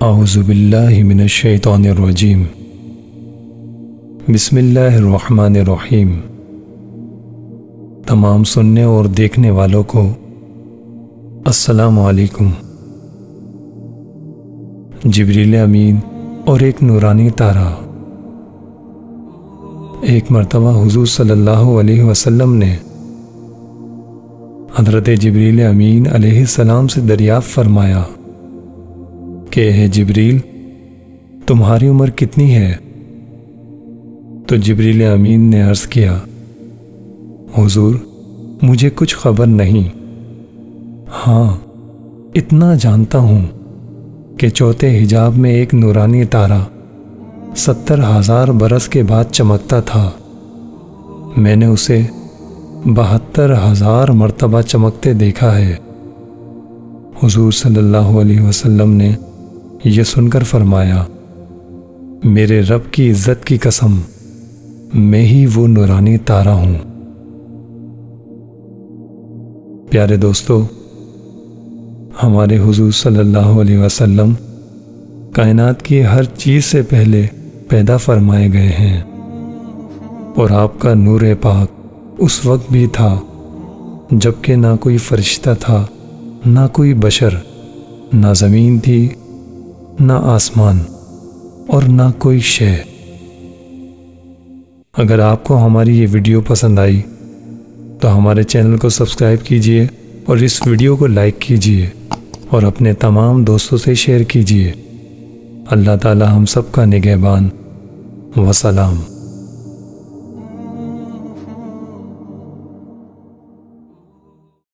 اعوذ باللہ من الشیطان الرجیم بسم اللہ الرحمن الرحیم۔ تمام سننے اور دیکھنے والوں کو السلام علیکم۔ جبریل امین اور ایک نورانی تارا۔ ایک مرتبہ حضور صلی اللہ علیہ وسلم نے حضرت جبریل امین علیہ السلام سے دریافت فرمایا کہ اے جبریل، تمہاری عمر کتنی ہے؟ تو جبریل امین نے عرض کیا، حضور مجھے کچھ خبر نہیں، ہاں اتنا جانتا ہوں کہ چوتھے حجاب میں ایک نورانی تارا 70,000 برس کے بعد چمکتا تھا۔ میں نے اسے 72,000 مرتبہ چمکتے دیکھا ہے۔ حضور صلی اللہ علیہ وسلم نے یہ سن کر فرمایا، میرے رب کی عزت کی قسم، میں ہی وہ نورانی تارا ہوں۔ پیارے دوستو، ہمارے حضور صلی اللہ علیہ وسلم کائنات کی ہر چیز سے پہلے پیدا فرمائے گئے ہیں، اور آپ کا نور پاک اس وقت بھی تھا جبکہ نہ کوئی فرشتہ تھا، نہ کوئی بشر، نہ زمین تھی، نہ آسمان، اور نہ کوئی شے۔ اگر آپ کو ہماری یہ ویڈیو پسند آئی تو ہمارے چینل کو سبسکرائب کیجئے اور اس ویڈیو کو لائک کیجئے اور اپنے تمام دوستوں سے شیئر کیجئے۔ اللہ تعالی ہم سب کا نگہبان۔ وسلام۔